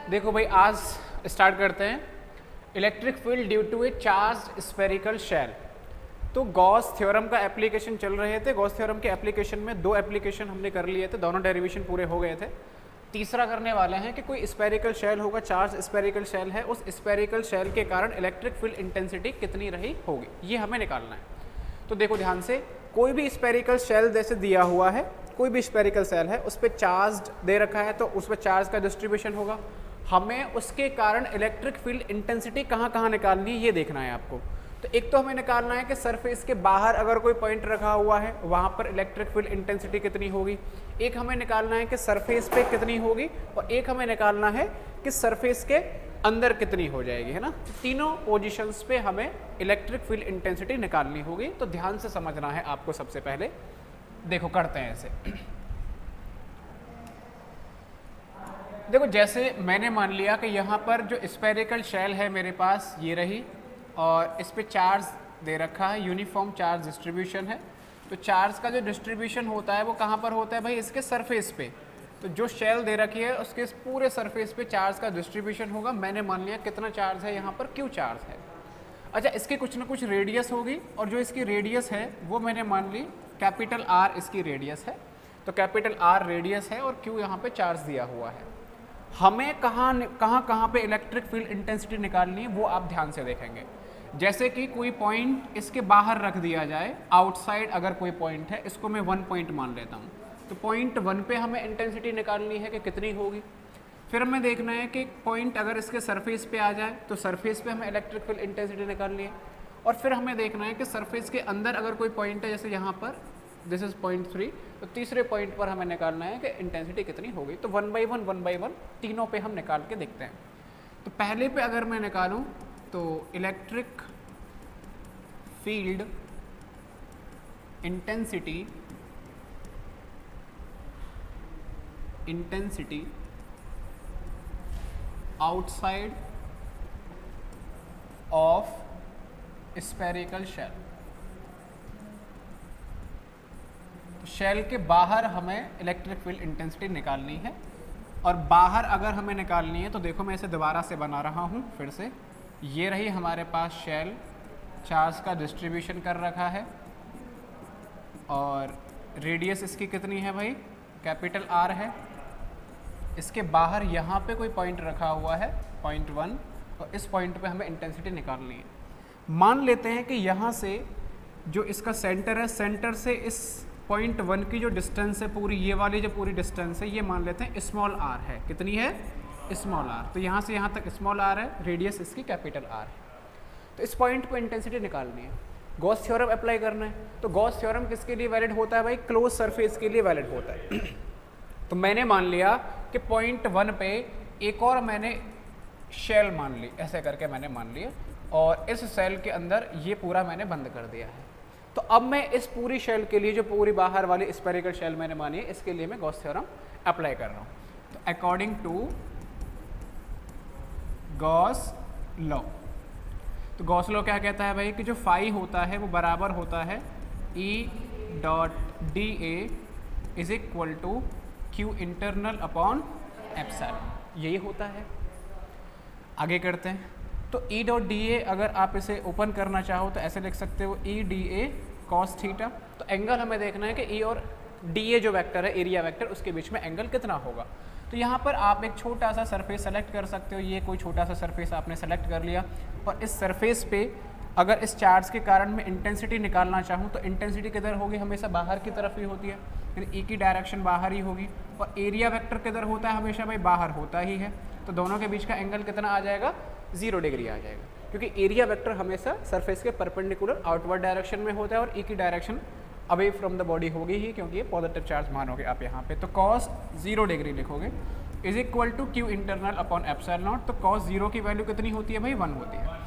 देखो भाई, आज स्टार्ट करते हैं electric field due to a charged spherical shell. तो गॉस थ्योरम का एप्लीकेशन चल रहे थे। गॉस थ्योरम के एप्लीकेशन में 2 एप्लीकेशन हमने कर लिए थे, दोनों डेरिवेशन पूरे हो गए थे। तीसरा करने वाले हैं कि कोई स्फेरिकल शेल होगा, चार्ज स्फेरिकल शेल है, उस स्फेरिकल शेल के कारण इलेक्ट्रिक फील्ड इंटेंसिटी कितनी रही होगी, ये हमें निकालना है। तो देखो ध्यान से, कोई भी स्फेरिकल शेल जैसे दिया हुआ है, कोई भी स्फेरिकल शेल है, उस पर चार्ज दे रखा है, तो उस पर चार्ज का डिस्ट्रीब्यूशन होगा। हमें उसके कारण इलेक्ट्रिक फील्ड इंटेंसिटी कहाँ कहाँ निकालनी है, ये देखना है आपको। तो एक तो हमें निकालना है कि सरफेस के बाहर अगर कोई पॉइंट रखा हुआ है वहाँ पर इलेक्ट्रिक फील्ड इंटेंसिटी कितनी होगी, एक हमें निकालना है कि सरफेस पे कितनी होगी, और एक हमें निकालना है कि सरफेस के अंदर कितनी हो जाएगी, है ना। तीनों पोजीशंस पे हमें इलेक्ट्रिक फील्ड इंटेंसिटी निकालनी होगी। तो ध्यान से समझना है आपको। सबसे पहले देखो करते हैं ऐसे। देखो जैसे मैंने मान लिया कि यहाँ पर जो स्फेरिकल शेल है मेरे पास ये रही, और इस पे चार्ज दे रखा है, यूनिफॉर्म चार्ज डिस्ट्रीब्यूशन है। तो चार्ज का जो डिस्ट्रीब्यूशन होता है वो कहाँ पर होता है भाई, इसके सरफेस पे। तो जो शेल दे रखी है उसके पूरे सरफेस पे चार्ज का डिस्ट्रीब्यूशन होगा। मैंने मान लिया कितना चार्ज है यहाँ पर, क्यू चार्ज है। अच्छा, इसकी कुछ ना कुछ रेडियस होगी, और जो इसकी रेडियस है वो मैंने मान ली कैपिटल आर इसकी रेडियस है। तो कैपिटल आर रेडियस है और क्यू यहाँ पे चार्ज दिया हुआ है। हमें कहाँ पे इलेक्ट्रिक फील्ड इंटेंसिटी निकालनी है वो आप ध्यान से देखेंगे। जैसे कि कोई पॉइंट इसके बाहर रख दिया जाए, आउटसाइड अगर कोई पॉइंट है, इसको मैं 1 पॉइंट मान लेता हूँ। तो पॉइंट 1 पे हमें इंटेंसिटी निकालनी है कि कितनी होगी। फिर हमें देखना है कि पॉइंट अगर इसके सरफेस पे आ जाए तो सरफेस पे हमें इलेक्ट्रिक फील्ड इंटेंसिटी निकालनी है। और फिर हमें देखना है कि सरफेस के अंदर अगर कोई पॉइंट है, जैसे यहाँ पर दिस इज पॉइंट 3, तो तीसरे पॉइंट पर हमें निकालना है कि इंटेंसिटी कितनी होगी। तो 1 बाई 1 तीनों पे हम निकाल के देखते हैं। तो पहले पे अगर मैं निकालूं तो electric field intensity outside of spherical shell. Shell के बाहर हमें इलेक्ट्रिक फील्ड इंटेंसिटी निकालनी है। और बाहर अगर हमें निकालनी है तो देखो मैं इसे दोबारा से बना रहा हूँ फिर से। ये रही हमारे पास शेल, चार्ज का डिस्ट्रीब्यूशन कर रखा है, और रेडियस इसकी कितनी है भाई, कैपिटल आर है। इसके बाहर यहाँ पे कोई पॉइंट रखा हुआ है, पॉइंट 1, और इस पॉइंट पे हमें इंटेंसिटी निकालनी है। मान लेते हैं कि यहाँ से जो इसका सेंटर है, सेंटर से इस पॉइंट 1 की जो डिस्टेंस है पूरी, ये वाली जो पूरी डिस्टेंस है, ये मान लेते हैं स्मॉल आर है। कितनी है, स्मॉल आर। तो यहाँ से यहाँ तक स्मॉल आर है, रेडियस इसकी कैपिटल आर है। तो इस पॉइंट पे इंटेंसिटी निकालनी है, गॉस थ्योरम अप्लाई करना है। तो गॉस थ्योरम किसके लिए वैलिड होता है भाई, क्लोज सरफेस के लिए वैलिड होता है। तो मैंने मान लिया कि पॉइंट 1 पे एक और मैंने शेल मान ली, ऐसे करके मैंने मान लिया, और इस शेल के अंदर ये पूरा मैंने बंद कर दिया है। तो अब मैं इस पूरी शेल के लिए, जो पूरी बाहर वाली स्फेरिकल शेल मैंने मानी है, इसके लिए मैं गॉस थ्योरम अप्लाई कर रहा हूँ। तो अकॉर्डिंग टू गॉस लॉ, तो गॉस लॉ क्या कहता है भाई कि जो फाई होता है वो बराबर होता है E.dA is equal to Q internal upon epsilon, यही होता है। आगे करते हैं। तो E.dA अगर आप इसे ओपन करना चाहो तो ऐसे लिख सकते हो E.dA cos थीटा। तो एंगल हमें देखना है कि E और DA जो वेक्टर है, एरिया वेक्टर, उसके बीच में एंगल कितना होगा। तो यहाँ पर आप एक छोटा सा सरफेस सेलेक्ट कर सकते हो। ये कोई छोटा सा सरफेस आपने सेलेक्ट कर लिया, और इस सरफेस पे अगर इस चार्ज के कारण मैं इंटेंसिटी निकालना चाहूँ तो इंटेंसिटी किधर होगी, हमेशा बाहर की तरफ ही होती है, यानी E की डायरेक्शन बाहर ही होगी। और एरिया वेक्टर किधर होता है, हमेशा भाई बाहर होता ही है। तो दोनों के बीच का एंगल कितना आ जाएगा, 0 डिग्री आ जाएगा, क्योंकि एरिया वेक्टर हमेशा सरफेस के परपेंडिकुलर आउटवर्ड डायरेक्शन में होता है, और E की direction away from the body होगी ही, क्योंकि ये पॉजिटिव चार्ज मानोगे आप यहाँ पे। तो cos 0 डिग्री लिखोगे is equal to Q internal upon epsilon not. तो cos 0 की वैल्यू कितनी होती है भाई, 1 होती है।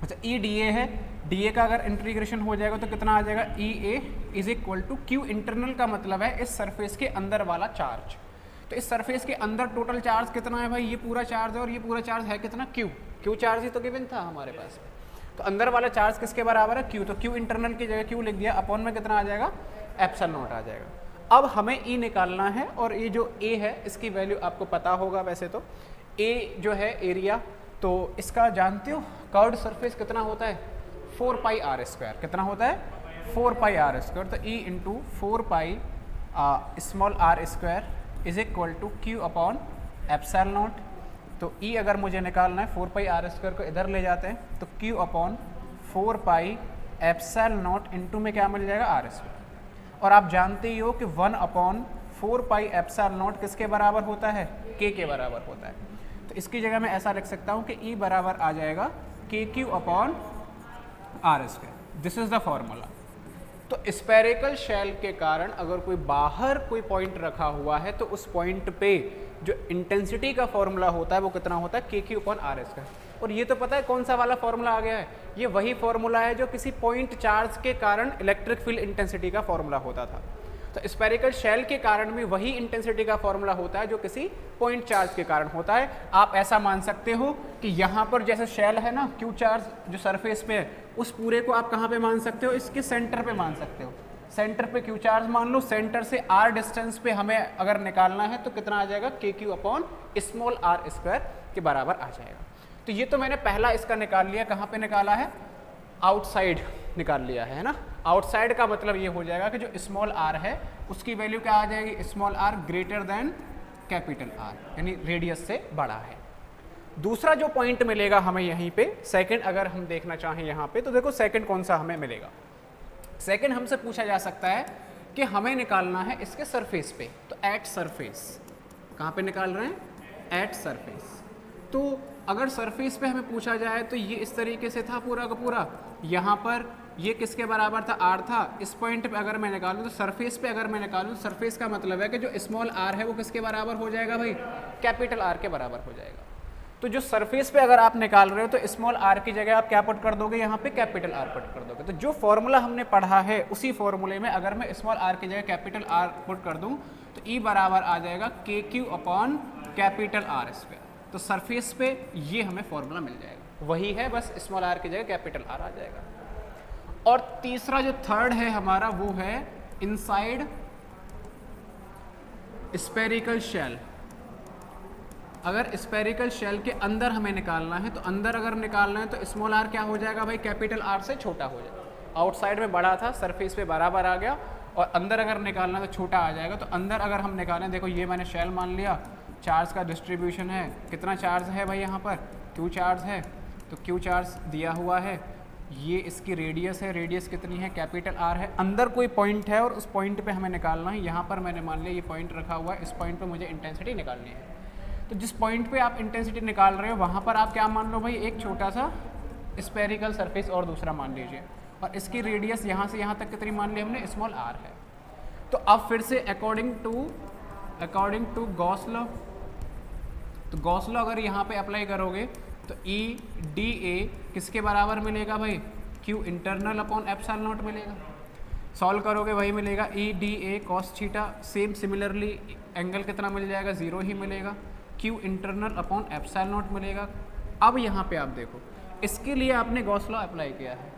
अच्छा, E.dA है, DA का अगर इंटीग्रेशन हो जाएगा तो कितना आ जाएगा, EA is equal to Q internal का मतलब है इस सरफेस के अंदर वाला चार्ज। तो इस सरफेस के अंदर टोटल चार्ज कितना है भाई, ये पूरा चार्ज है, और ये पूरा चार्ज है कितना, क्यू चार्ज ही तो गिवन था हमारे पास। तो अंदर वाला चार्ज किसके बराबर है, क्यू। तो क्यू इंटरनल की जगह क्यू लिख दिया, अपॉन में कितना आ जाएगा, एप्सिलॉन नॉट आ जाएगा। अब हमें E निकालना है, और ये जो A है इसकी वैल्यू आपको पता होगा वैसे तो, ए जो है एरिया, तो इसका जानते हो कर्व्ड सरफेस कितना होता है 4 पाई आर स्क्वायर, कितना होता है 4 पाई आर स्क्वायर, तो E into 4 pi small R square is equal to Q upon epsilon not. तो ई अगर मुझे निकालना है 4 पाई आर स्क्वायर को इधर ले जाते हैं तो Q upon 4 pi epsilon not into में क्या मिल जाएगा आर स्क्वायर। और आप जानते ही हो कि 1 अपॉन 4 पाई एप्सिलॉन नॉट किसके बराबर होता है के बराबर होता है। तो इसकी जगह मैं ऐसा लिख सकता हूँ कि ई बराबर आ जाएगा K Q upon R square. This is the formula. तो स्फेरिकल शेल के कारण अगर कोई बाहर कोई पॉइंट रखा हुआ है तो उस पॉइंट पे जो इंटेंसिटी का फॉर्मूला होता है वो कितना होता है के क्यू अपॉन आर स्क्वायर। और ये तो पता है कौन सा वाला फॉर्मूला आ गया है, ये वही फॉर्मूला है जो किसी पॉइंट चार्ज के कारण इलेक्ट्रिक फील्ड इंटेंसिटी का फॉर्मूला होता था। तो स्फेरिकल शेल के कारण भी वही इंटेंसिटी का फॉर्मूला होता है जो किसी पॉइंट चार्ज के कारण होता है। आप ऐसा मान सकते हो कि यहाँ पर जैसे शेल है ना, क्यू चार्ज जो सरफेस पे है, उस पूरे को आप कहाँ पे मान सकते हो, इसके सेंटर पे मान सकते हो। सेंटर पे क्यू चार्ज मान लो, सेंटर से आर डिस्टेंस पे हमें अगर निकालना है तो कितना आ जाएगा K Q upon small R square के बराबर आ जाएगा। तो ये तो मैंने पहला इसका निकाल लिया, कहाँ पे निकाला है, आउटसाइड निकाल लिया है ना। आउटसाइड का मतलब ये हो जाएगा कि जो स्मॉल आर है उसकी वैल्यू क्या आ जाएगी, small R greater than capital R, यानी रेडियस से बड़ा है। दूसरा जो पॉइंट मिलेगा हमें यहीं पे, सेकंड अगर हम देखना चाहें यहाँ पे, तो देखो सेकंड कौन सा हमें मिलेगा। सेकंड हमसे पूछा जा सकता है कि हमें निकालना है इसके सरफेस पे, तो एट सरफेस, कहाँ पे निकाल रहे हैं, एट सरफेस। तो अगर सरफेस पे हमें पूछा जाए तो ये इस तरीके से था पूरा का पूरा, यहाँ पर ये किसके बराबर था, आर था। इस पॉइंट पे अगर मैं निकालूँ तो सरफेस पे अगर मैं निकालूँ, सरफेस का मतलब है कि जो स्मॉल आर है वो किसके बराबर हो जाएगा भाई, कैपिटल आर के बराबर हो जाएगा। तो जो सरफेस पे अगर आप निकाल रहे हो तो स्मॉल आर की जगह आप क्या पुट कर दोगे, यहाँ पे कैपिटल आर पुट कर दोगे। तो जो फॉर्मूला हमने पढ़ा है उसी फॉर्मूले में अगर मैं स्मॉल आर की जगह कैपिटल आर पुट कर दूँ तो ई बराबर आ जाएगा K Q upon capital R square. तो सरफेस पे ये हमें फॉर्मूला मिल जाएगा, वही है, बस स्मॉल आर की जगह कैपिटल आर आ जाएगा। और तीसरा जो थर्ड है हमारा वो है इनसाइड स्फेरिकल शेल। अगर स्फेरिकल शेल के अंदर हमें निकालना है तो अंदर अगर निकालना है तो स्मॉल आर क्या हो जाएगा भाई, कैपिटल आर से छोटा हो जाएगा। आउटसाइड में बड़ा था, सरफेस पे बराबर आ गया, और अंदर अगर निकालना है तो छोटा आ जाएगा। तो अंदर अगर हम निकालें, देखो ये मैंने शेल मान लिया, चार्ज का डिस्ट्रीब्यूशन है, कितना चार्ज है भाई यहाँ पर, क्यू चार्ज है, तो क्यू चार्ज दिया हुआ है, ये इसकी रेडियस है, रेडियस कितनी है, कैपिटल आर है। अंदर कोई पॉइंट है और उस पॉइंट पे हमें निकालना है, यहाँ पर मैंने मान लिया ये पॉइंट रखा हुआ है, इस पॉइंट पे मुझे इंटेंसिटी निकालनी है। तो जिस पॉइंट पे आप इंटेंसिटी निकाल रहे हो वहाँ पर आप क्या मान लो भाई, एक छोटा सा स्फेरिकल सरफेस और दूसरा मान लीजिए, और इसकी रेडियस यहाँ से यहाँ तक कितनी मान ली हमने, स्मॉल आर है। तो अब फिर से अकॉर्डिंग टू गॉस लॉ, तो गॉस लॉ अगर यहाँ पे अप्लाई करोगे तो ई डी ए किसके बराबर मिलेगा भाई, Q internal upon epsilon not मिलेगा। सॉल्व करोगे वही मिलेगा, E D A cos theta, same similarly angle कितना मिल जाएगा, 0 ही मिलेगा, Q internal upon epsilon not मिलेगा। अब यहाँ पे आप देखो, इसके लिए आपने गॉस लॉ अप्लाई किया है,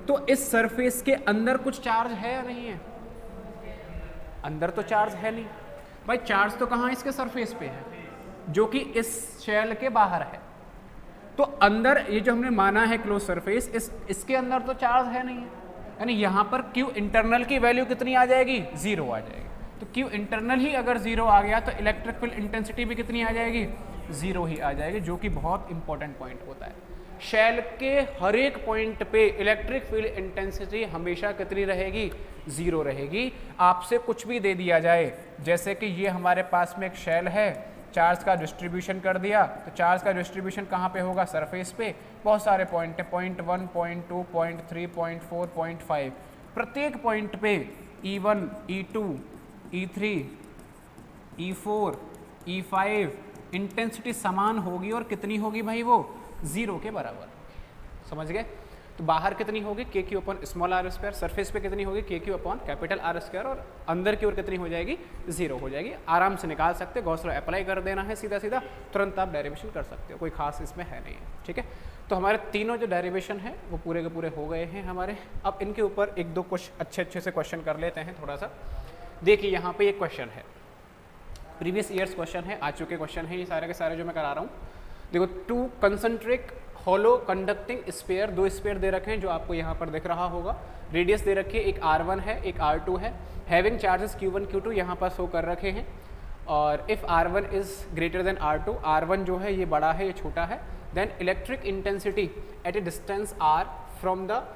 तो इस सरफेस के अंदर कुछ चार्ज है या नहीं है, अंदर तो चार्ज है नहीं भाई, चार्ज तो कहाँ इसके सरफेस पे है, जो कि इस शेल के बाहर है। तो अंदर ये जो हमने माना है क्लोज सरफेस, इसके अंदर तो चार्ज है नहीं है, यानी यहाँ पर क्यू इंटरनल की वैल्यू कितनी आ जाएगी, 0 आ जाएगी। तो क्यू इंटरनल ही अगर 0 आ गया तो इलेक्ट्रिक फील्ड इंटेंसिटी भी कितनी आ जाएगी, 0 ही आ जाएगी, जो कि बहुत इंपॉर्टेंट पॉइंट होता है। शेल के हर एक पॉइंट पे इलेक्ट्रिक फील्ड इंटेंसिटी हमेशा कितनी रहेगी, 0 रहेगी। आपसे कुछ भी दे दिया जाए, जैसे कि ये हमारे पास में एक शेल है, चार्ज का डिस्ट्रीब्यूशन कर दिया, तो चार्ज का डिस्ट्रीब्यूशन कहाँ पे होगा, सरफेस पे, बहुत सारे पॉइंट है, 0.1, 0.2, 0.3, 0.4, 0.5, प्रत्येक पॉइंट पे E1, E2, E3, E4, E5 intensity समान होगी, और कितनी होगी भाई, वो 0 के बराबर, समझ गए। तो बाहर कितनी होगी, K Q upon small R square, surface पे कितनी होगी, K Q upon capital R square, और अंदर की ओर कितनी हो जाएगी, 0 हो जाएगी। आराम से निकाल सकते हो, गॉस लॉ अप्लाई कर देना है सीधा सीधा, तुरंत आप डेरिवेशन कर सकते हो, कोई खास इसमें है नहीं है, ठीक है। तो हमारे तीनों जो डेरिवेशन है वो पूरे के पूरे हो गए हैं हमारे। अब इनके ऊपर एक दो कुछ अच्छे से क्वेश्चन कर लेते हैं थोड़ा सा। देखिए यहाँ पे एक क्वेश्चन है, प्रीवियस ईयर्स क्वेश्चन है, आ चुके क्वेश्चन है ये सारे के सारे जो मैं करा रहा हूँ। देखो, 2 कंसंट्रिक होलो कंडक्टिंग स्पेयर, 2 स्पेयर दे रखे हैं जो आपको यहाँ पर दिख रहा होगा। रेडियस दे रखी है, एक R1 है, एक R2 है। हैविंग चार्जेस Q1 Q2 यहाँ पर शो कर रखे हैं। और if R1 is greater than R2, R1 जो है ये बड़ा है, ये छोटा है, then electric intensity at a distance R from the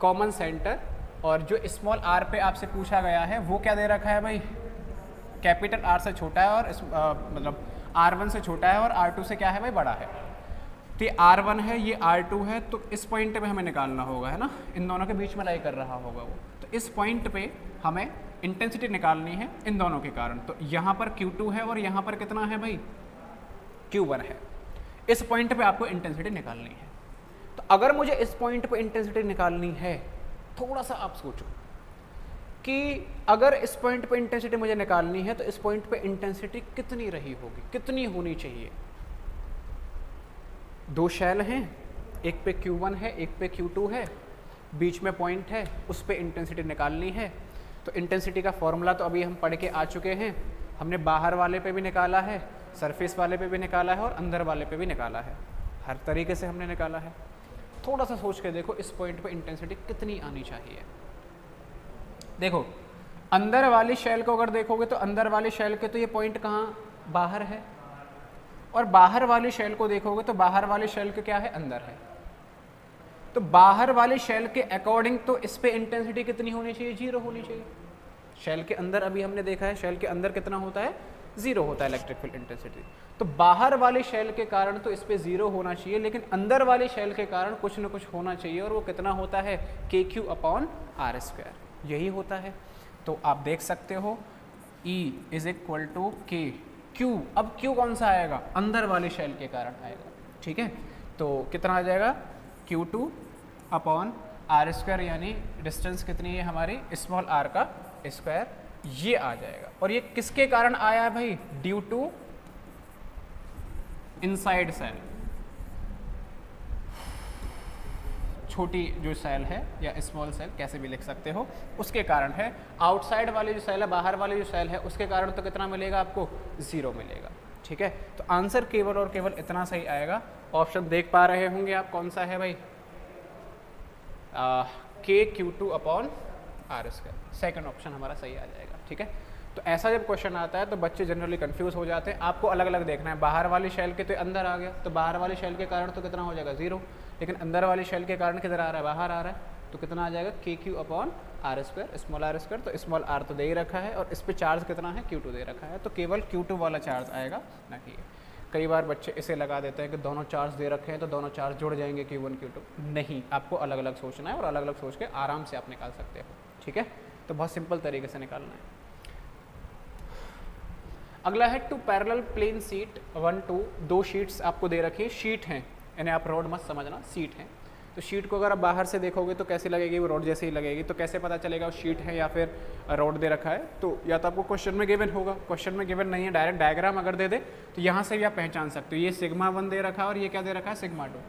common centre. और जो स्मॉल r पे आपसे पूछा गया है वो क्या दे रखा है भाई, कैपिटल R से छोटा है और मतलब R1 से छोटा है और R2 से क्या है भाई, बड़ा है। तो ये R1 है, ये R2 है, तो इस पॉइंट पे हमें निकालना होगा, है ना, इन दोनों के बीच में लाई कर रहा होगा वो। तो इस पॉइंट पे हमें इंटेंसिटी निकालनी है इन दोनों के कारण। तो यहाँ पर Q2 है और यहाँ पर कितना है भाई, Q1 है। इस पॉइंट पे आपको इंटेंसिटी निकालनी है। तो अगर मुझे इस पॉइंट पे इंटेंसिटी निकालनी है, थोड़ा सा आप सोचो कि अगर इस पॉइंट पे इंटेंसिटी मुझे निकालनी है तो इस पॉइंट पे इंटेंसिटी कितनी रही होगी, कितनी होनी चाहिए। 2 शैल हैं, एक पे Q1 है, एक पे Q2 है, बीच में पॉइंट है, उस पे इंटेंसिटी निकालनी है। तो इंटेंसिटी का फॉर्मूला तो अभी हम पढ़ के आ चुके हैं। हमने बाहर वाले पे भी निकाला है, सरफेस वाले पे भी निकाला है और अंदर वाले पे भी निकाला है, हर तरीके से हमने निकाला है। थोड़ा सा सोच के देखो इस पॉइंट पे इंटेंसिटी कितनी आनी चाहिए। देखो, अंदर वाली शेल को अगर देखोगे तो अंदर वाली शेल के तो ये पॉइंट कहाँ, बाहर है, और बाहर वाली शेल को देखोगे तो बाहर वाली शेल के क्या है, अंदर है। तो बाहर वाली शेल के अकॉर्डिंग तो इस पे इंटेंसिटी कितनी होनी चाहिए, 0 होनी चाहिए। शेल के अंदर अभी हमने देखा है, शेल के अंदर कितना होता है, 0 होता है इलेक्ट्रिक फील्ड इंटेंसिटी। तो बाहर वाले शेल के कारण तो इस पे 0 होना चाहिए, लेकिन अंदर वाले शेल के कारण कुछ ना कुछ होना चाहिए, और वो कितना होता है, KQ/R², यही होता है। तो आप देख सकते हो E = K Q। अब Q कौन सा आएगा, अंदर वाले शेल के कारण आएगा, ठीक है। तो कितना आ जाएगा, Q2/R², यानी डिस्टेंस कितनी है हमारी, स्मॉल r का स्क्वायर, ये आ जाएगा। और ये किसके कारण आया है भाई, ड्यू टू इनसाइड सेल, छोटी जो सेल है या स्मॉल सेल कैसे भी लिख सकते हो, उसके कारण है। आउटसाइड वाले जो सेल है, बाहर वाले जो सेल है, उसके कारण तो कितना मिलेगा आपको, 0 मिलेगा, ठीक है। तो आंसर केवल और केवल इतना सही आएगा। ऑप्शन देख पा रहे होंगे आप, कौन सा है भाई, KQ2/R², सेकंड ऑप्शन हमारा सही आ जाएगा, ठीक है। तो ऐसा जब क्वेश्चन आता है तो बच्चे जनरली कंफ्यूज हो जाते हैं। आपको अलग अलग देखना है, बाहर वाली शेल के तो अंदर आ गया, तो बाहर वाली शेल के कारण तो कितना हो जाएगा, 0, लेकिन अंदर वाली शेल के कारण किधर आ रहा है, बाहर आ रहा है, तो कितना आ जाएगा, KQ/R², स्मॉल r²। तो स्मॉल r तो दे ही रखा है और इस पर चार्ज कितना है, Q2 दे रखा है, तो केवल Q2 वाला चार्ज आएगा, ना कि। कई बार बच्चे इसे लगा देते हैं कि दोनों चार्ज दे रखे हैं तो दोनों चार्ज जुड़ जाएंगे, Q1 Q2। नहीं, आपको अलग अलग सोचना है और अलग अलग सोच के आराम से आप निकाल सकते हो, ठीक है। तो बहुत सिंपल तरीके से निकालना है। अगला है 2 पैरेलल प्लेन शीट 1 2, 2 शीट्स आपको दे रखी है, शीट हैं, यानी आप रोड मत समझना, शीट हैं। तो शीट को अगर आप बाहर से देखोगे तो कैसी लगेगी, वो रोड जैसी ही लगेगी। तो कैसे पता चलेगा वो शीट है या फिर रोड दे रखा है, तो या तो आपको क्वेश्चन में गिवन होगा, क्वेश्चन में गिवन नहीं है, डायरेक्ट डायग्राम अगर दे दे तो यहाँ से भी आप पहचान सकते हो। ये σ1 दे रखा है और ये क्या दे रखा है, σ2।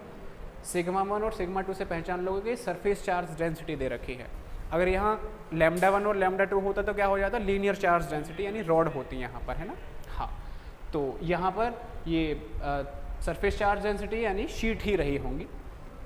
σ1 और σ2 से पहचान लोगे कि सरफेस चार्ज डेंसिटी दे रखी है। अगर यहाँ λ1 और λ2 होता तो क्या हो जाता, लीनियर चार्ज डेंसिटी, यानी रॉड होती है यहाँ पर, है ना। हाँ, तो यहाँ पर ये सरफेस चार्ज डेंसिटी यानी शीट ही रही होंगी।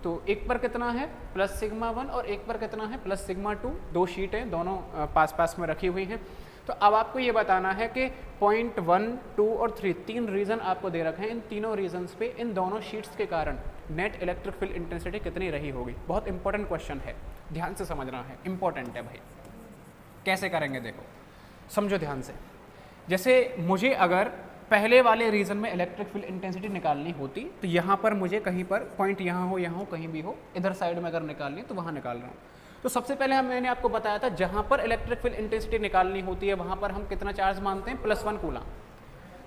तो एक पर कितना है, +σ1 और एक पर कितना है, +σ2। 2 शीटें दोनों पास पास में रखी हुई हैं। तो अब आपको ये बताना है कि पॉइंट 1 2 और 3 3 रीज़न आपको दे रखे हैं। इन तीनों रीजन्स पे इन दोनों शीट्स के कारण नेट इलेक्ट्रिक फील्ड इंटेंसिटी कितनी रही होगी। बहुत इंपॉर्टेंट क्वेश्चन है, ध्यान से समझना है, इंपॉर्टेंट है भाई। कैसे करेंगे देखो, समझो ध्यान से। जैसे मुझे अगर पहले वाले रीजन में इलेक्ट्रिक फील्ड इंटेंसिटी निकालनी होती तो यहाँ पर मुझे कहीं पर पॉइंट यहाँ हो कहीं भी हो, इधर साइड में अगर निकालनी तो वहाँ निकाल रहा हूँ। तो सबसे पहले मैंने आपको बताया था जहाँ पर इलेक्ट्रिक फील्ड इंटेंसिटी निकालनी होती है वहाँ पर हम कितना चार्ज मानते हैं, +1 कूलम।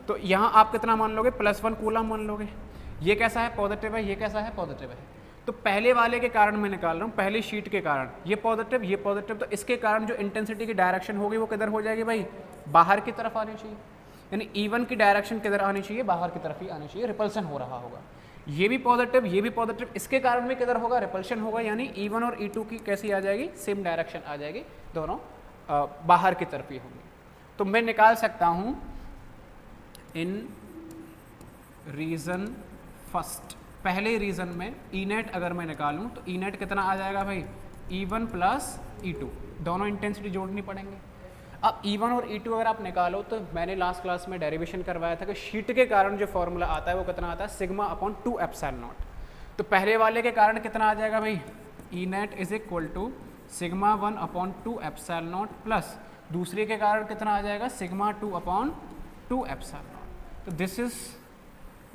तो यहाँ आप कितना मान लोगे, +1 कूलम मान लोगे। ये कैसा है, पॉजिटिव है, ये कैसा है, पॉजिटिव है। तो पहले वाले के कारण मैं निकाल रहा हूँ, पहली शीट के कारण, ये पॉजिटिव ये पॉजिटिव, तो इसके कारण जो इंटेंसिटी की डायरेक्शन होगी वो किधर हो जाएगी भाई, बाहर की तरफ आनी चाहिए। यानी E1 की डायरेक्शन किधर आनी चाहिए, बाहर की तरफ ही आनी चाहिए, रिपल्सन हो रहा होगा। ये भी पॉजिटिव, इसके कारण भी किधर होगा, रिपल्शन होगा। यानी E1 और E2 की कैसी आ जाएगी, सेम डायरेक्शन आ जाएगी, दोनों बाहर की तरफ ही होंगी। तो मैं निकाल सकता हूँ इन रीजन फर्स्ट, पहले रीजन में ई नेट अगर मैं निकालूं तो ई नेट कितना आ जाएगा भाई, E1 प्लस E2, दोनों इंटेंसिटी जोड़नी पड़ेंगे। अब E1 और E2 अगर आप निकालो तो मैंने लास्ट क्लास में डेरिवेशन करवाया था कि शीट के कारण जो फॉर्मूला आता है वो कितना आता है, सिग्मा अपॉन 2 एप्सिलॉन नॉट। तो पहले वाले के कारण कितना आ जाएगा भाई, E net is equal to sigma 1 upon 2 epsilon not plus दूसरे के कारण कितना आ जाएगा, सिग्मा 2 अपॉन 2 एप्सिलॉन नॉट। तो this is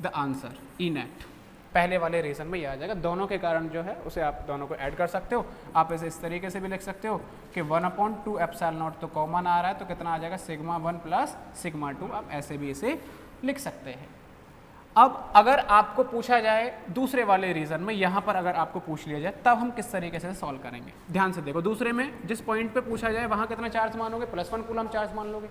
the answer, E net पहले वाले रीजन में ये आ जाएगा। दोनों के कारण जो है उसे आप दोनों को ऐड कर सकते हो। आप इसे इस तरीके से भी लिख सकते हो कि 1 अपॉन 2 एप्सिलॉन नॉट तो कॉमन आ रहा है, तो कितना आ जाएगा, सिग्मा 1 प्लस सिग्मा 2। आप ऐसे भी इसे लिख सकते हैं। अब अगर आपको पूछा जाए दूसरे वाले रीजन में, यहाँ पर अगर आपको पूछ लिया जाए तब हम किस तरीके से सॉल्व करेंगे, ध्यान से देखो। दूसरे में जिस पॉइंट पे पूछा जाए वहाँ कितना चार्ज मानोगे, +1 कूलम चार्ज मान लोगे।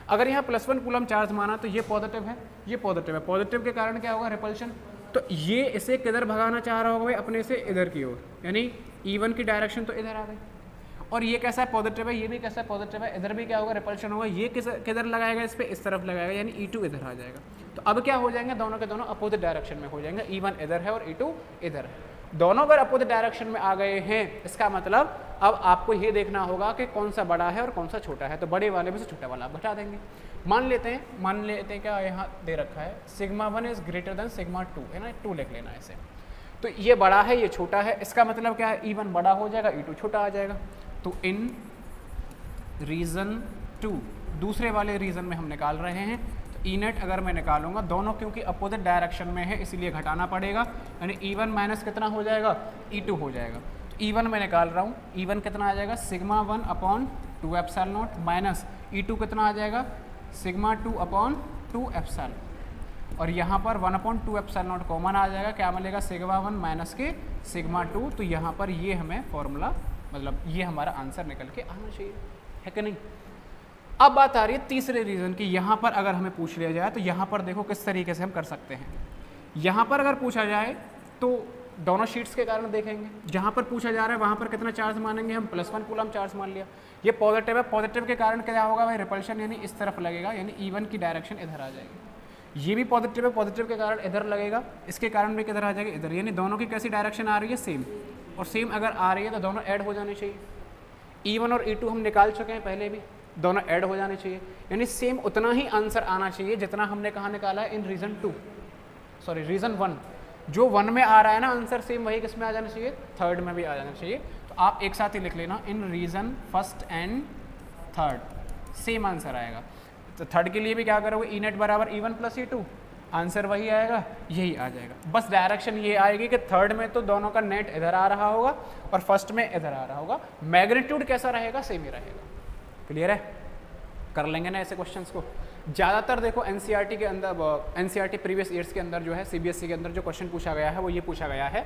अगर यहाँ +1 कूलम चार्ज माना तो ये पॉजिटिव है, ये पॉजिटिव है। पॉजिटिव के कारण क्या होगा, रिपल्शन। तो ये इसे किधर भगाना चाह रहा होगा भाई, अपने से इधर की ओर, यानी E1 की डायरेक्शन तो इधर आ गई। और ये कैसा है, पॉजिटिव है, ये भी कैसा है, पॉजिटिव है। इधर भी क्या होगा, रिपल्शन होगा। ये किधर लगाएगा, इस पे इस तरफ लगाएगा, यानी E2 इधर आ जाएगा। तो अब क्या हो जाएंगे, दोनों के दोनों अपोजिट डायरेक्शन में हो जाएंगे। E1 इधर है और E2 इधर है। दोनों अगर अपोजिट डायरेक्शन में आ गए हैं, इसका मतलब अब आपको ये देखना होगा कि कौन सा बड़ा है और कौन सा छोटा है। तो बड़े वाले में से छोटा वाला आप घटा देंगे। मान लेते हैं क्या यहाँ दे रखा है, sigma 1 is greater than sigma 2, है ना, 2 लिख लेना इसे। तो ये बड़ा है, ये छोटा है, इसका मतलब क्या है, E1 बड़ा हो जाएगा, E2 छोटा आ जाएगा। तो इन रीजन 2, दूसरे वाले रीजन में हम निकाल रहे हैं। तो ई नेट अगर मैं निकालूंगा, दोनों क्योंकि अपोजिट डायरेक्शन में है इसलिए घटाना पड़ेगा, यानी E1 माइनस कितना हो जाएगा, E2 हो जाएगा। तो E1 मैं निकाल रहा हूँ, E1 कितना आ जाएगा, sigma 1 upon 2 epsilon not minus E2 कितना आ जाएगा, सिग्मा 2 अपॉन 2 एप्सिलॉन। और यहाँ पर 1 अपॉन 2 एप्सिलॉन नॉट कॉमन आ जाएगा, क्या मिलेगा, सिग्मा 1 माइनस के सिग्मा 2। तो यहाँ पर ये हमें फॉर्मूला, मतलब ये हमारा आंसर निकल के आना चाहिए, है कि नहीं। अब बात आ रही है तीसरे रीजन की। यहाँ पर अगर हमें पूछ लिया जाए तो यहाँ पर देखो किस तरीके से हम कर सकते हैं। यहाँ पर अगर पूछा जाए तो दोनों शीट्स के कारण देखेंगे। जहाँ पर पूछा जा रहा है वहाँ पर कितना चार्ज मानेंगे हम, +1 कूलम चार्ज मान लिया। ये पॉजिटिव है, पॉजिटिव के कारण क्या होगा भाई, रिपल्शन, यानी इस तरफ लगेगा, यानी E1 की डायरेक्शन इधर आ जाएगी। ये भी पॉजिटिव है, पॉजिटिव के कारण इधर लगेगा, इसके कारण भी किधर आ जाएगा, इधर। यानी दोनों की कैसी डायरेक्शन आ रही है, सेम। और सेम अगर आ रही है तो दोनों ऐड हो जाने चाहिए। E1 और E2 हम निकाल चुके हैं पहले भी, दोनों ऐड हो जाने चाहिए, यानी सेम उतना ही आंसर आना चाहिए जितना हमने कहाँ निकाला है, इन रीजन 1। जो 1 में आ रहा है ना आंसर, सेम वही किस में आ जाना चाहिए, 3rd में भी आ जाना चाहिए। तो आप एक साथ ही लिख लेना, in region 1st and 3rd, same answer आएगा। तो 3rd के लिए भी क्या करोगे, ई नेट बराबर E1 प्लस E2, आंसर वही आएगा, यही आ जाएगा। बस डायरेक्शन ये आएगी कि 3rd में तो दोनों का नेट इधर आ रहा होगा और 1st में इधर आ रहा होगा। मैग्नीट्यूड कैसा रहेगा, सेम ही रहेगा। क्लियर है, कर लेंगे ना ऐसे क्वेश्चंस को। ज़्यादातर देखो एनसीईआरटी के अंदर, एनसीईआरटी प्रीवियस ईयर्स के अंदर जो है, सीबीएसई के अंदर जो क्वेश्चन पूछा गया है वो ये पूछा गया है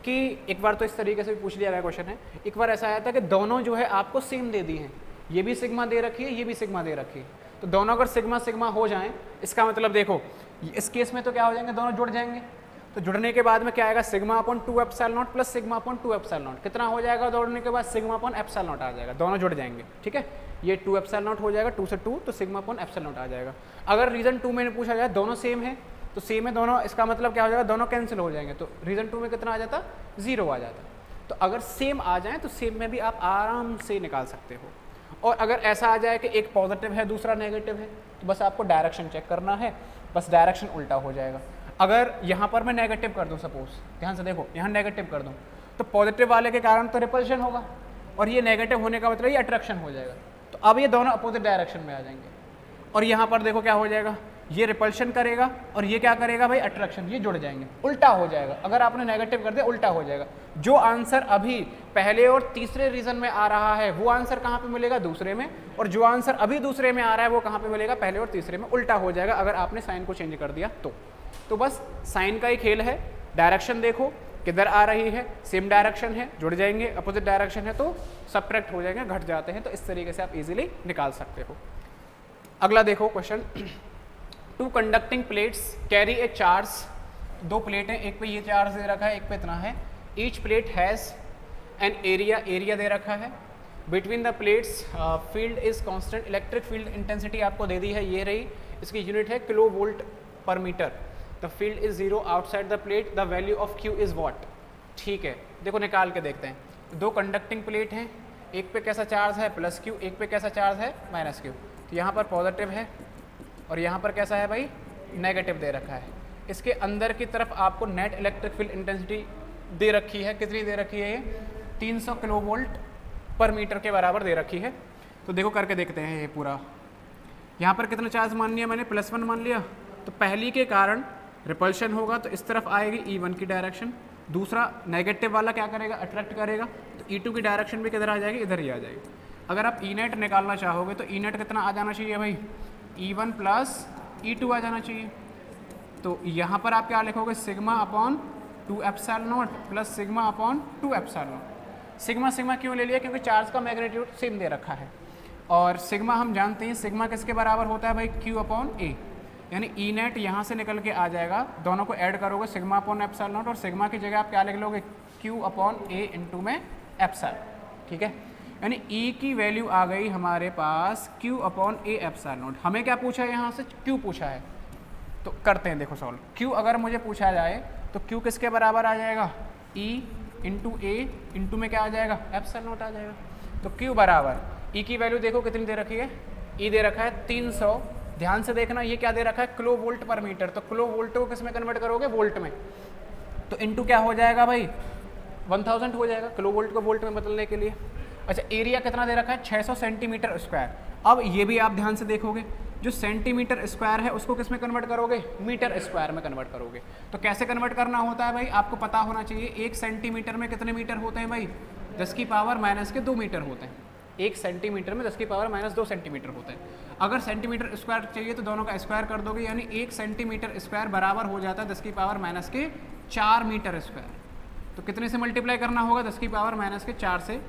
कि एक बार तो इस तरीके से भी पूछ लिया गया क्वेश्चन है, एक बार ऐसा आया था कि दोनों जो है आपको सेम दे दी हैं, ये भी सिग्मा दे रखी है, ये भी सिग्मा दे रखी है। तो दोनों अगर सिग्मा सिग्मा हो जाएं, इसका मतलब देखो इस केस में तो क्या हो जाएंगे, दोनों जुड़ जाएंगे। तो जुड़ने के बाद में क्या आएगा, sigma upon 2 epsilon not plus sigma upon 2 epsilon not. कितना हो जाएगा जोड़ने के बाद, सिग्मा अपॉन एप्सिलॉन नॉट आ जाएगा, दोनों जुड़ जाएंगे। ठीक है, ये 2 एप्सिलॉन नॉट हो जाएगा, 2 से 2 तो सिग्मा अपॉन एप्सिलॉन नॉट आ जाएगा। अगर रीजन 2 में पूछा जाए दोनों सेम है, तो सेम है दोनों, इसका मतलब क्या हो जाएगा, दोनों कैंसिल हो जाएंगे। तो रीजन 2 में कितना आ जाता, 0 आ जाता। तो अगर सेम आ जाए तो सेम में भी आप आराम से निकाल सकते हो। और अगर ऐसा आ जाए कि एक पॉजिटिव है दूसरा नेगेटिव है, तो बस आपको डायरेक्शन चेक करना है, बस डायरेक्शन उल्टा हो जाएगा। अगर यहाँ पर मैं नेगेटिव कर दूँ, सपोज ध्यान से देखो, यहाँ नेगेटिव कर दूँ तो पॉजिटिव वाले के कारण तो रिपल्शन होगा, और ये नेगेटिव होने का मतलब ये अट्रैक्शन हो जाएगा। तो अब ये दोनों अपोजिट डायरेक्शन में आ जाएंगे। और यहाँ पर देखो क्या हो जाएगा, ये रिपल्शन करेगा और ये क्या करेगा भाई, अट्रैक्शन, ये जुड़ जाएंगे, उल्टा हो जाएगा। अगर आपने नेगेटिव कर दिया उल्टा हो जाएगा। जो आंसर अभी पहले और तीसरे रीजन में आ रहा है वो आंसर कहाँ पे मिलेगा, दूसरे में। और जो आंसर अभी दूसरे में आ रहा है वो कहाँ पे मिलेगा, पहले और तीसरे में। उल्टा हो जाएगा अगर आपने साइन को चेंज कर दिया तो बस साइन का ही खेल है। डायरेक्शन देखो किधर आ रही है, सेम डायरेक्शन है, जुड़ जाएंगे। अपोजिट डायरेक्शन है तो सब्ट्रैक्ट हो जाएंगे, घट जाते हैं। तो इस तरीके से आप इजीली निकाल सकते हो। अगला देखो क्वेश्चन, 2 कंडक्टिंग प्लेट्स कैरी ए चार्ज। 2 प्लेट हैं, एक पे ये चार्ज दे रखा है, एक पे इतना है। Each plate has an area दे रखा है। Between the plates field is constant, electric field intensity आपको दे दी है, ये रही। इसकी यूनिट है किलो वोल्ट पर metre. The field is 0 outside the plate, the value of Q is what. ठीक है, देखो निकाल के देखते हैं। दो कंडक्टिंग प्लेट हैं, एक पे कैसा चार्ज है प्लस Q, एक पे कैसा चार्ज है माइनस Q। तो यहाँ पर पॉजिटिव है और यहाँ पर कैसा है भाई नेगेटिव दे रखा है। इसके अंदर की तरफ आपको नेट इलेक्ट्रिक फील्ड इंटेंसिटी दे रखी है, कितनी दे रखी है ये 300 किलो वोल्ट पर मीटर के बराबर दे रखी है। तो देखो करके देखते हैं ये पूरा। यहाँ पर कितना चार्ज मान लिया मैंने, +1 मान लिया। तो पहली के कारण रिपल्शन होगा तो इस तरफ आएगी E1 की डायरेक्शन, दूसरा नेगेटिव वाला क्या करेगा अट्रैक्ट करेगा, तो E2 की डायरेक्शन भी किधर आ जाएगी, इधर ही आ जाएगी। अगर आप E नेट निकालना चाहोगे तो E नेट कितना आ जाना चाहिए भाई, E1 प्लस E2 आ जाना चाहिए। तो यहाँ पर आप क्या लिखोगे, sigma upon 2 epsilon not plus sigma upon 2 epsilon not. Sigma sigma क्यों ले लिया, क्योंकि चार्ज का मैग्नीट्यूड सेम दे रखा है और सिग्मा हम जानते हैं सिग्मा किसके बराबर होता है भाई, Q अपॉन A। यानी E नेट यहाँ से निकल के आ जाएगा, दोनों को ऐड करोगे सिग्मा अपॉन एप्सिलॉन नॉट, और सिग्मा की जगह आप क्या लिख लोगे, Q अपॉन A इंटू में एप्सिलॉन। ठीक है, यानी E की वैल्यू आ गई हमारे पास Q upon A epsilon not. हमें क्या पूछा है, यहाँ से Q पूछा है, तो करते हैं देखो सॉल्व। Q अगर मुझे पूछा जाए तो Q किसके बराबर आ जाएगा, E इंटू A इंटू में क्या आ जाएगा, एप्सिलॉन नॉट आ जाएगा। तो Q बराबर E की वैल्यू देखो कितनी दे रखी है, E दे रखा है 300। ध्यान से देखना, ये क्या दे रखा है, किलो वोल्ट पर मीटर। तो किलो वोल्ट को किस में कन्वर्ट करोगे, वोल्ट में। तो इंटू क्या हो जाएगा भाई, 1000 हो जाएगा किलो वोल्ट को वोल्ट में बदलने के लिए। अच्छा, एरिया कितना दे रखा है, 600 सेंटीमीटर स्क्वायर। अब ये भी आप ध्यान से देखोगे, जो सेंटीमीटर स्क्वायर है उसको किस में कन्वर्ट करोगे, मीटर स्क्वायर में कन्वर्ट करोगे। तो कैसे कन्वर्ट करना होता है भाई, आपको पता होना चाहिए 1 सेंटीमीटर में कितने मीटर होते हैं भाई, 10 की पावर माइनस के 2 मीटर होते हैं। 1 सेंटीमीटर में 10 की पावर माइनस 2 सेंटीमीटर होते हैं। अगर सेंटीमीटर स्क्वायर चाहिए तो दोनों का स्क्वायर कर दोगे, यानी 1 सेंटीमीटर स्क्वायर बराबर हो जाता है 10 की पावर माइनस के 4 मीटर स्क्वायर। तो कितने से मल्टीप्लाई करना होगा, 10 की पावर माइनस के 4 से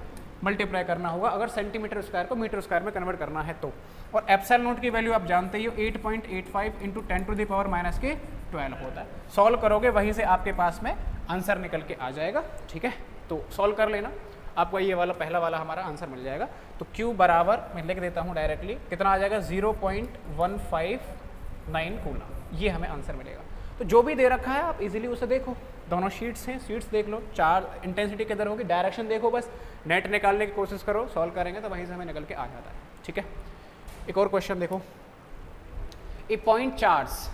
मल्टीप्लाई करना होगा अगर सेंटीमीटर स्क्वायर को मीटर स्क्वायर में कन्वर्ट करना है तो। और एप्सिलॉन नॉट की वैल्यू आप जानते ही हो 8.85 into 10 to the power minus के 12 होता है। सॉल्व करोगे वहीं से आपके पास में आंसर निकल के आ जाएगा। ठीक है, तो सॉल्व कर लेना, आपको ये वाला पहला वाला हमारा आंसर मिल जाएगा। तो Q बराबर मैं लिख देता हूँ डायरेक्टली, कितना आ जाएगा 0.159 कूलम, ये हमें आंसर मिलेगा। तो जो भी दे रखा है आप इजीली उसे देखो, दोनों शीट्स हैं, शीट्स देख लो, चार्ज इंटेंसिटी किधर होगी, डायरेक्शन देखो, बस नेट निकालने की कोशिश करो, सॉल्व करेंगे तो वहीं से हमें निकल के आ जाता है। ठीक है, एक और क्वेश्चन देखो, ए पॉइंट चार्ज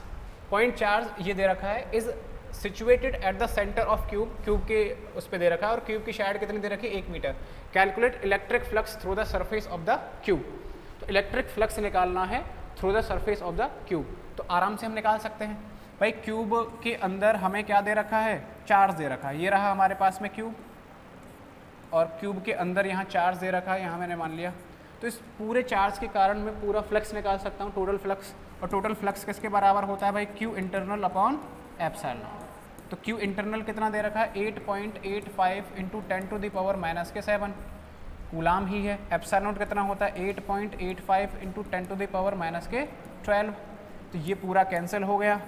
ये दे रखा है, is situated at the centre of cube, cube के उस पर दे रखा है और क्यूब की शायद कितनी दे रखी है, 1 metre. Calculate electric flux through the surface of the cube. तो इलेक्ट्रिक फ्लक्स निकालना है through the surface of the cube, तो आराम से हम निकाल सकते हैं भाई। क्यूब के अंदर हमें क्या दे रखा है, चार्ज दे रखा है, ये रहा हमारे पास में क्यूब, और क्यूब के अंदर यहाँ चार्ज दे रखा है, यहाँ मैंने मान लिया। तो इस पूरे चार्ज के कारण मैं पूरा फ्लक्स निकाल सकता हूँ, टोटल फ्लक्स। और टोटल फ्लक्स किसके बराबर होता है भाई, Q इंटरनल अपॉन एप्सिलॉन। तो Q इंटरनल कितना दे रखा है, 8.85 into 10 to the power minus के 7 कूलाम ही है। एप्सिलॉन कितना होता है, 8.85 into 10 to the power minus के 12। तो ये पूरा कैंसिल हो गया।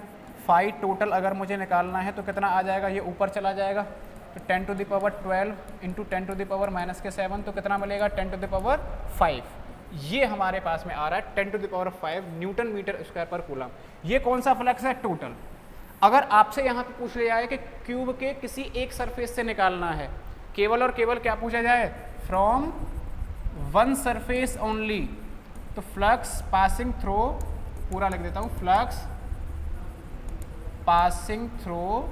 फाई टोटल अगर मुझे निकालना है तो कितना आ जाएगा, ये ऊपर चला जाएगा, तो 10 to the power 12 into 10 to the power minus के 7, तो कितना मिलेगा, 10 टू द पावर 5। ये हमारे पास में आ रहा है 10 to the power 5 newton metre square per coulomb. ये कौन सा फ्लक्स है, टोटल। अगर आपसे यहाँ पे पूछ लिया जाए कि क्यूब के किसी एक सरफेस से निकालना है, केवल और केवल क्या पूछा जाए, फ्रॉम वन सरफेस ओनली, तो फ्लक्स पासिंग थ्रू, पूरा लिख देता हूँ, flux passing through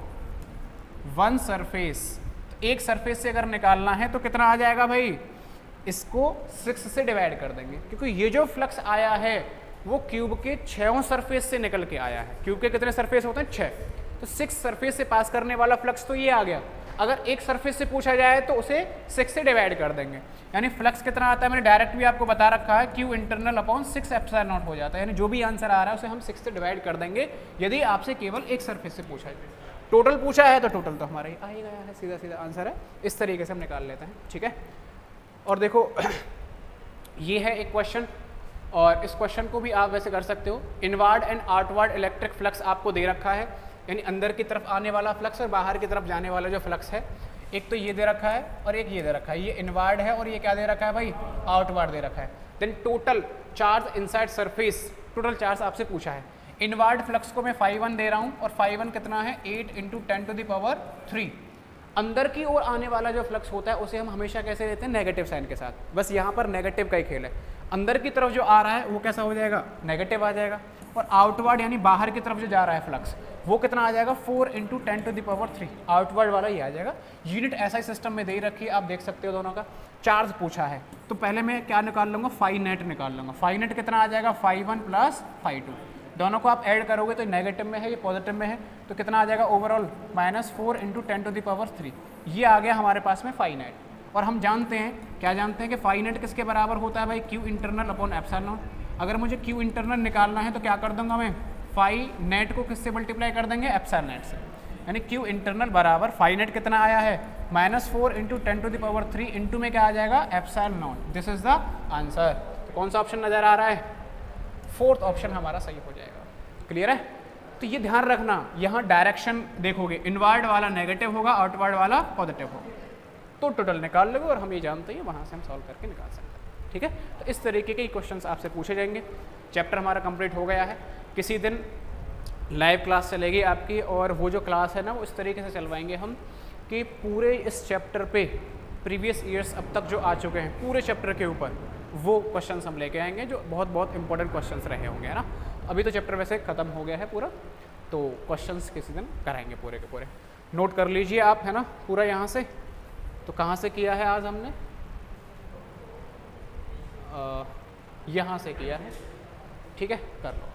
one surface. एक सरफेस से अगर निकालना है तो कितना आ जाएगा भाई, इसको 6 से डिवाइड कर देंगे, क्योंकि ये जो फ्लक्स आया है वो क्यूब के 6 सरफेस से निकल के आया है। क्यूब के कितने सरफेस होते हैं, 6, तो 6 सरफेस से पास करने वाला फ्लक्स तो ये आ गया। अगर एक सरफेस से पूछा जाए तो उसे 6 से डिवाइड कर देंगे, यानी फ्लक्स कितना आता है, मैंने डायरेक्ट भी आपको बता रखा है, Q internal upon 6 epsilon not हो जाता है। यानी जो भी आंसर आ रहा है उसे हम 6 से डिवाइड कर देंगे यदि आपसे केवल एक सरफेस से पूछा जाए। टोटल पूछा है तो टोटल तो हमारा ही आ ही गया है, सीधा सीधा आंसर है। इस तरीके से हम निकाल लेते हैं। ठीक है, और देखो ये है एक क्वेश्चन, और इस क्वेश्चन को भी आप वैसे कर सकते हो। Inward and outward electric flux आपको दे रखा है, यानी अंदर की तरफ आने वाला फ्लक्स और बाहर की तरफ जाने वाला जो फ्लक्स है, एक तो ये दे रखा है और एक ये दे रखा है। ये इनवार्ड है और ये क्या दे रखा है भाई, आउटवार्ड दे रखा है। Then total charge inside surface total charge आपसे पूछा है। इनवर्ड फ्लक्स को मैं φ1 दे रहा हूँ और φ1 कितना है 8 × 10⁻3। अंदर की ओर आने वाला जो फ्लक्स होता है उसे हम हमेशा कैसे लेते हैं, नेगेटिव साइन के साथ। बस यहाँ पर नेगेटिव का ही खेल है। अंदर की तरफ जो आ रहा है वो कैसा हो जाएगा, नेगेटिव आ जाएगा, और आउटवर्ड यानी बाहर की तरफ जो जा रहा है फ्लक्स वो कितना आ जाएगा 4 × 10⁻3, आउटवर्ड वाला ही आ जाएगा। यूनिट ऐसा ही सिस्टम में दे ही रखी है, आप देख सकते हो दोनों का। चार्ज पूछा है तो पहले मैं क्या निकाल लूँगा, फाई नेट निकाल लूँगा। फाई नेट कितना आ जाएगा, φ1 + φ2। दोनों को आप ऐड करोगे तो नेगेटिव में है, ये पॉजिटिव में है, तो कितना आ जाएगा ओवरऑल -4 × 10⁻3। ये आ गया हमारे पास में फाई नेट। और हम जानते हैं, क्या जानते हैं कि फाई नेट किसके बराबर होता है भाई, Q internal upon epsilon not. अगर मुझे Q इंटरनल निकालना है तो क्या कर दूंगा मैं, फाई नेट को किससे मल्टीप्लाई कर देंगे, एप्सिलॉन नेट से। यानी Q इंटरनल बराबर फाई नेट कितना आया है, -4 × 10⁻3 इंटू में क्या आ जाएगा, epsilon not. This is the answer. तो कौन सा ऑप्शन नजर आ रहा है, फोर्थ ऑप्शन हमारा सही हो जाएगा। क्लियर है। तो ये ध्यान रखना, यहाँ डायरेक्शन देखोगे, इनवर्ड वाला नेगेटिव होगा, आउटवर्ड वाला पॉजिटिव होगा, तो टोटल निकाल लोगे। और हम ये जानते हैं वहाँ से हम सॉल्व करके निकाल सकते हैं। ठीक है, तो इस तरीके के क्वेश्चंस आपसे पूछे जाएंगे। चैप्टर हमारा कंप्लीट हो गया है। किसी दिन लाइव क्लास चलेगी आपकी, और वो जो क्लास है ना वो इस तरीके से चलवाएंगे हम कि पूरे इस चैप्टर पे प्रीवियस ईयर्स अब तक जो आ चुके हैं पूरे चैप्टर के ऊपर वो क्वेश्चंस हम लेके आएंगे, जो बहुत बहुत इंपॉर्टेंट क्वेश्चंस रहे होंगे, है ना। अभी तो चैप्टर वैसे ख़त्म हो गया है पूरा, तो क्वेश्चंस किसी दिन कराएंगे पूरे के पूरे। नोट कर लीजिए आप, है ना, पूरा यहाँ से। तो कहाँ से किया है आज हमने, यहाँ से किया है। ठीक है, कर लो।